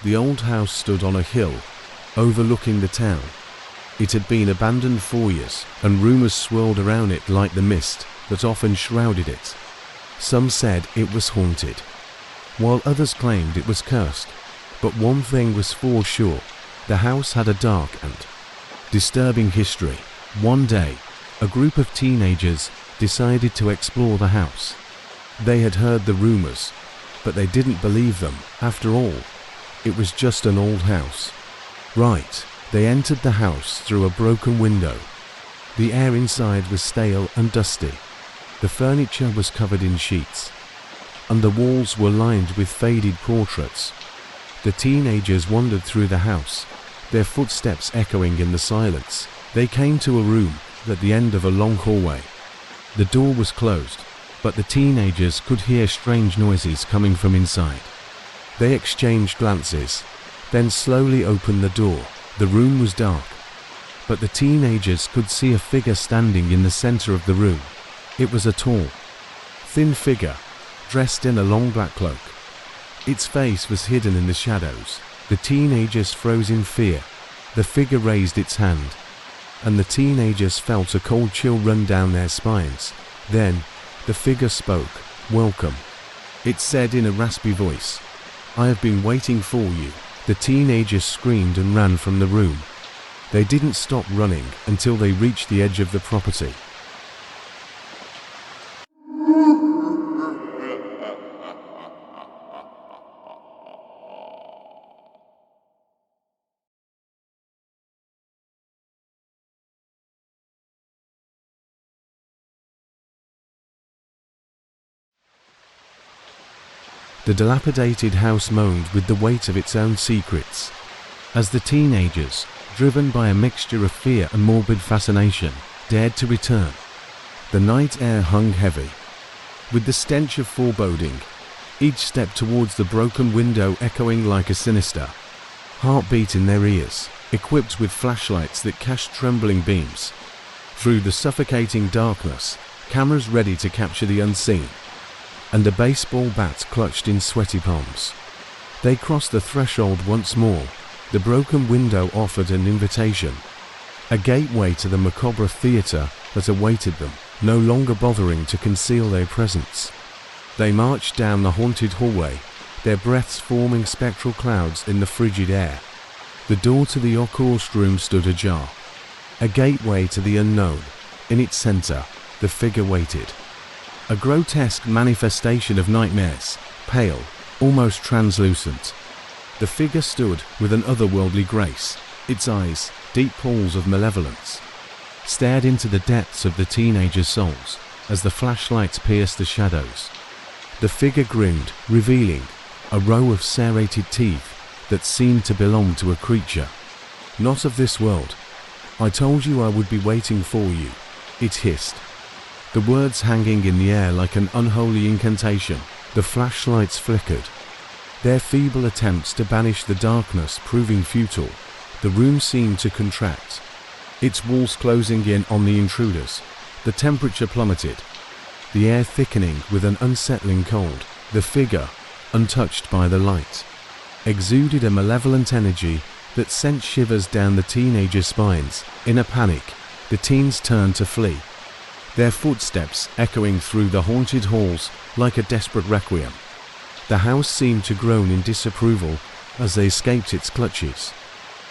The old house stood on a hill, overlooking the town. It had been abandoned for years, and rumors swirled around it like the mist that often shrouded it. Some said it was haunted, while others claimed it was cursed. But one thing was for sure, the house had a dark and disturbing history. One day, a group of teenagers decided to explore the house. They had heard the rumors, but they didn't believe them. After all, it was just an old house. Right, they entered the house through a broken window. The air inside was stale and dusty. The furniture was covered in sheets, and the walls were lined with faded portraits. The teenagers wandered through the house, their footsteps echoing in the silence. They came to a room at the end of a long hallway. The door was closed, but the teenagers could hear strange noises coming from inside. They exchanged glances, then slowly opened the door. The room was dark, but the teenagers could see a figure standing in the center of the room. It was a tall, thin figure, dressed in a long black cloak. Its face was hidden in the shadows. The teenagers froze in fear. The figure raised its hand, and the teenagers felt a cold chill run down their spines. Then, the figure spoke. "Welcome," it said in a raspy voice. "I have been waiting for you." The teenagers screamed and ran from the room. They didn't stop running until they reached the edge of the property. The dilapidated house moaned with the weight of its own secrets, as the teenagers, driven by a mixture of fear and morbid fascination, dared to return. The night air hung heavy, with the stench of foreboding, each step towards the broken window echoing like a sinister heartbeat in their ears. Equipped with flashlights that cast trembling beams through the suffocating darkness, cameras ready to capture the unseen, and a baseball bat clutched in sweaty palms. They crossed the threshold once more. The broken window offered an invitation, a gateway to the macabre theater that awaited them, no longer bothering to conceal their presence. They marched down the haunted hallway, their breaths forming spectral clouds in the frigid air. The door to the occult room stood ajar, a gateway to the unknown. In its center, the figure waited. A grotesque manifestation of nightmares, pale, almost translucent. The figure stood with an otherworldly grace. Its eyes, deep pools of malevolence, stared into the depths of the teenagers' souls as the flashlights pierced the shadows. The figure grinned, revealing a row of serrated teeth that seemed to belong to a creature not of this world. "I told you I would be waiting for you," it hissed, the words hanging in the air like an unholy incantation. The flashlights flickered, their feeble attempts to banish the darkness proving futile. The room seemed to contract, its walls closing in on the intruders. The temperature plummeted, the air thickening with an unsettling cold. The figure, untouched by the light, exuded a malevolent energy that sent shivers down the teenagers' spines. In a panic, the teens turned to flee, their footsteps echoing through the haunted halls like a desperate requiem. The house seemed to groan in disapproval as they escaped its clutches,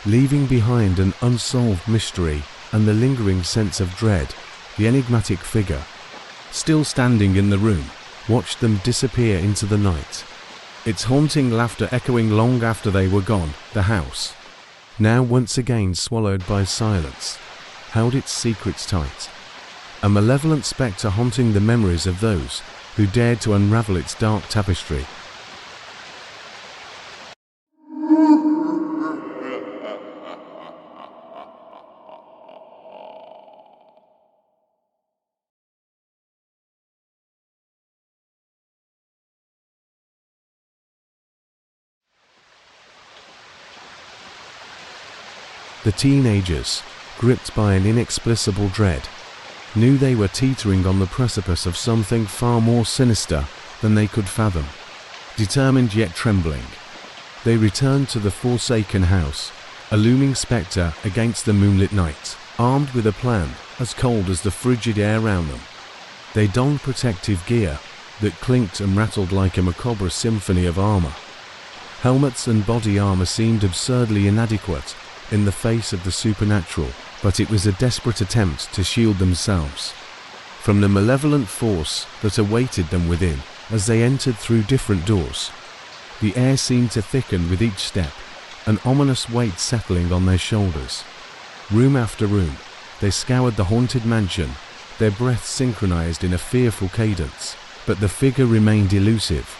leaving behind an unsolved mystery and the lingering sense of dread. The enigmatic figure, still standing in the room, watched them disappear into the night, its haunting laughter echoing long after they were gone. The house, now once again swallowed by silence, held its secrets tight, a malevolent spectre haunting the memories of those who dared to unravel its dark tapestry. The teenagers, gripped by an inexplicable dread, knew they were teetering on the precipice of something far more sinister than they could fathom. Determined yet trembling, They returned to the forsaken house, a looming spectre against the moonlit night, armed with a plan as cold as the frigid air around them. They donned protective gear that clinked and rattled like a macabre symphony of armor. Helmets and body armor seemed absurdly inadequate in the face of the supernatural, but it was a desperate attempt to shield themselves from the malevolent force that awaited them within as they entered through different doors. The air seemed to thicken with each step, an ominous weight settling on their shoulders. Room after room, they scoured the haunted mansion, their breaths synchronized in a fearful cadence, but the figure remained elusive.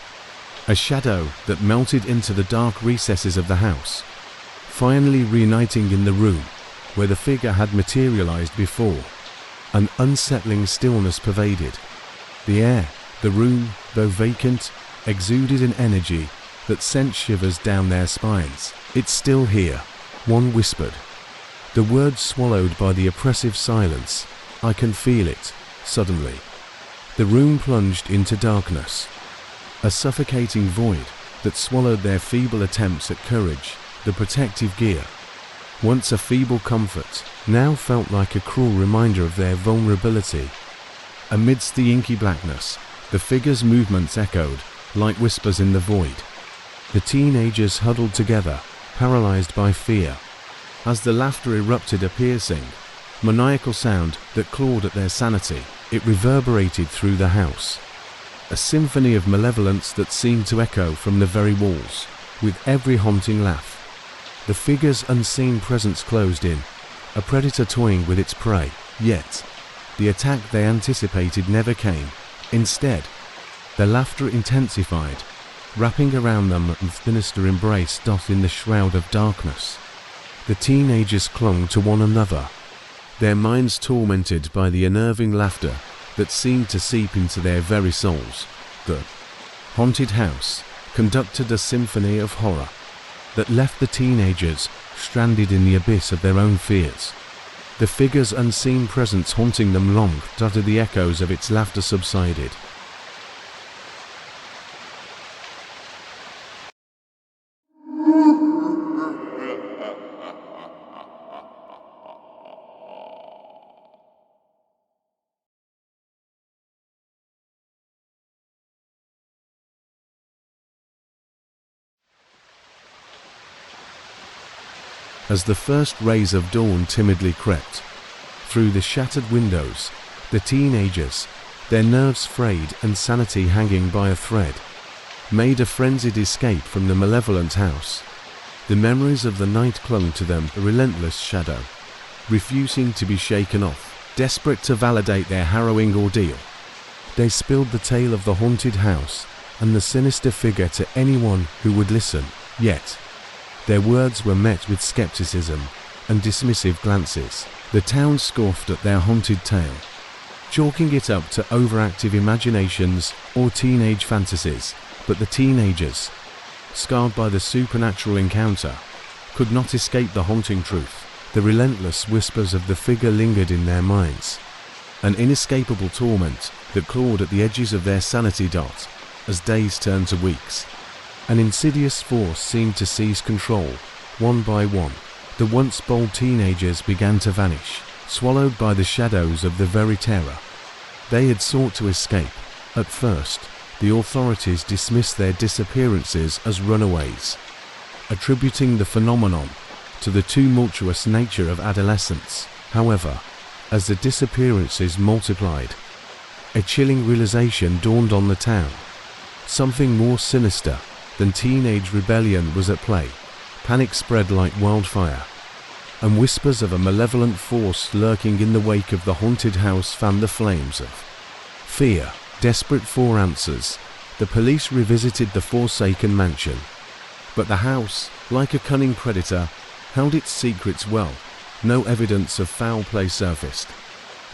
A shadow that melted into the dark recesses of the house, finally reuniting in the room where the figure had materialized before. An unsettling stillness pervaded. The air, the room, though vacant, exuded an energy that sent shivers down their spines. "It's still here," one whispered. The words swallowed by the oppressive silence. "I can feel it." Suddenly, the room plunged into darkness, a suffocating void that swallowed their feeble attempts at courage. The protective gear, once a feeble comfort, now felt like a cruel reminder of their vulnerability. Amidst the inky blackness, the figure's movements echoed like whispers in the void. The teenagers huddled together, paralyzed by fear, as the laughter erupted, a piercing, maniacal sound that clawed at their sanity. It reverberated through the house, a symphony of malevolence that seemed to echo from the very walls. With every haunting laugh, the figure's unseen presence closed in, a predator toying with its prey. Yet, the attack they anticipated never came. Instead, their laughter intensified, wrapping around them a sinister embrace in the shroud of darkness. The teenagers clung to one another, their minds tormented by the unnerving laughter that seemed to seep into their very souls. The haunted house conducted a symphony of horror that left the teenagers stranded in the abyss of their own fears. The figure's unseen presence haunting them long after the echoes of its laughter subsided. As the first rays of dawn timidly crept through the shattered windows, the teenagers, their nerves frayed and sanity hanging by a thread, made a frenzied escape from the malevolent house. The memories of the night clung to them, a relentless shadow, refusing to be shaken off. Desperate to validate their harrowing ordeal, they spilled the tale of the haunted house and the sinister figure to anyone who would listen. Yet, their words were met with skepticism and dismissive glances. The town scoffed at their haunted tale, chalking it up to overactive imaginations or teenage fantasies. But the teenagers, scarred by the supernatural encounter, could not escape the haunting truth. The relentless whispers of the figure lingered in their minds, an inescapable torment that clawed at the edges of their sanity as days turned to weeks. An insidious force seemed to seize control. One by one, the once bold teenagers began to vanish, swallowed by the shadows of the very terror they had sought to escape. At first, the authorities dismissed their disappearances as runaways, attributing the phenomenon to the tumultuous nature of adolescence. However, as the disappearances multiplied, a chilling realization dawned on the town. Something more sinister than teenage rebellion was at play. Panic spread like wildfire, and whispers of a malevolent force lurking in the wake of the haunted house fanned the flames of fear. Desperate for answers, the police revisited the forsaken mansion. But the house, like a cunning predator, held its secrets well. No evidence of foul play surfaced,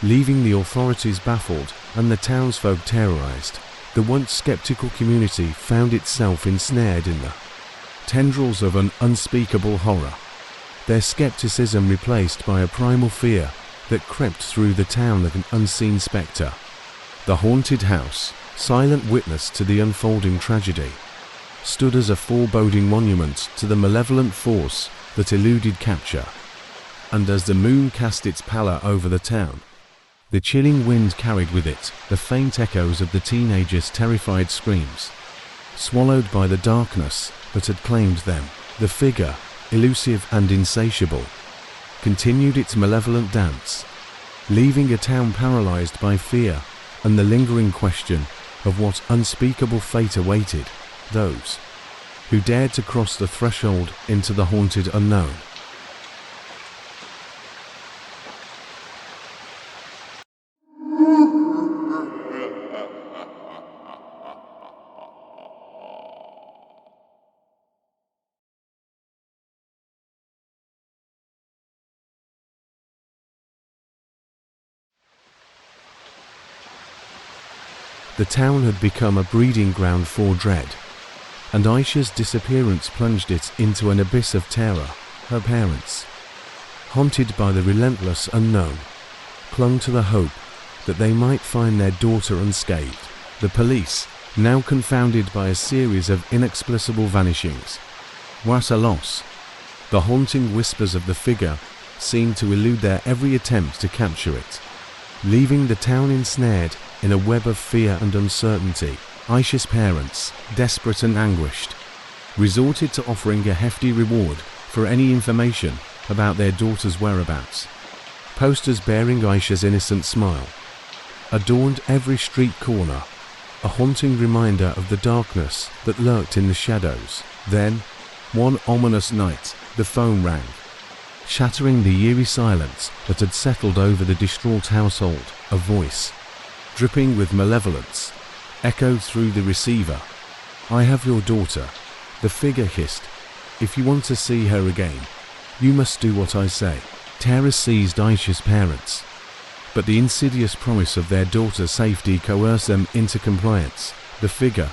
leaving the authorities baffled and the townsfolk terrorized. The once skeptical community found itself ensnared in the tendrils of an unspeakable horror, their skepticism replaced by a primal fear that crept through the town like an unseen spectre. The haunted house, silent witness to the unfolding tragedy, stood as a foreboding monument to the malevolent force that eluded capture. And as the moon cast its pallor over the town, the chilling wind carried with it the faint echoes of the teenagers' terrified screams. Swallowed by the darkness that had claimed them, the figure, elusive and insatiable, continued its malevolent dance, leaving a town paralyzed by fear and the lingering question of what unspeakable fate awaited those who dared to cross the threshold into the haunted unknown. The town had become a breeding ground for dread, and Aisha's disappearance plunged it into an abyss of terror. Her parents, haunted by the relentless unknown, clung to the hope that they might find their daughter unscathed. The police, now confounded by a series of inexplicable vanishings. What a loss! The haunting whispers of the figure seemed to elude their every attempt to capture it, leaving the town ensnared in a web of fear and uncertainty. Aisha's parents, desperate and anguished, resorted to offering a hefty reward for any information about their daughter's whereabouts. Posters bearing Aisha's innocent smile adorned every street corner, a haunting reminder of the darkness that lurked in the shadows. Then, one ominous night, the phone rang, shattering the eerie silence that had settled over the distraught household. A voice, dripping with malevolence, echoed through the receiver. "I have your daughter," the figure hissed. "If you want to see her again, you must do what I say." Terror seized Aisha's parents, but the insidious promise of their daughter's safety coerced them into compliance. The figure,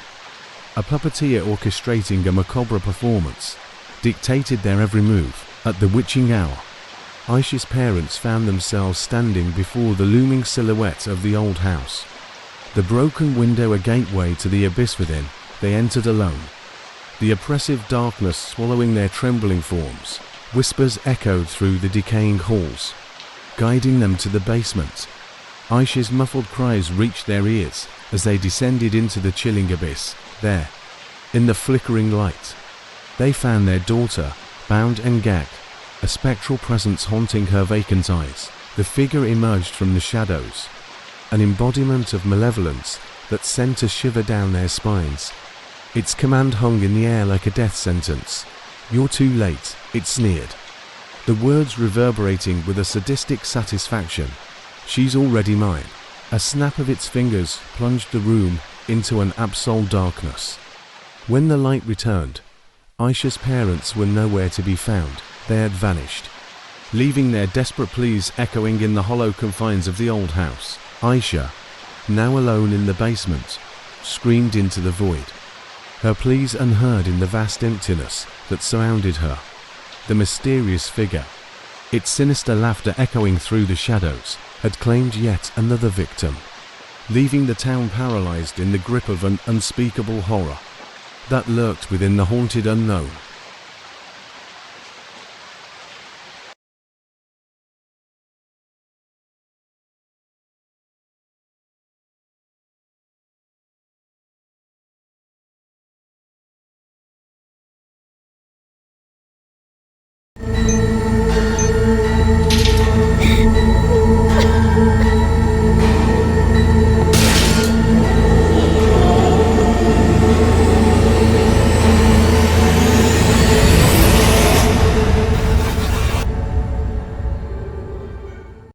a puppeteer orchestrating a macabre performance, dictated their every move. At the witching hour, Aisha's parents found themselves standing before the looming silhouette of the old house. The broken window a gateway to the abyss within, they entered alone, the oppressive darkness swallowing their trembling forms. Whispers echoed through the decaying halls, guiding them to the basement. Aisha's muffled cries reached their ears as they descended into the chilling abyss. There, in the flickering light, they found their daughter, bound and gagged, a spectral presence haunting her vacant eyes. The figure emerged from the shadows, an embodiment of malevolence that sent a shiver down their spines. Its command hung in the air like a death sentence. "You're too late," it sneered, the words reverberating with a sadistic satisfaction. "She's already mine." A snap of its fingers plunged the room into an absolute darkness. When the light returned, Aisha's parents were nowhere to be found. They had vanished, leaving their desperate pleas echoing in the hollow confines of the old house. Aisha, now alone in the basement, screamed into the void, her pleas unheard in the vast emptiness that surrounded her. The mysterious figure, its sinister laughter echoing through the shadows, had claimed yet another victim, leaving the town paralyzed in the grip of an unspeakable horror that lurked within the haunted unknown.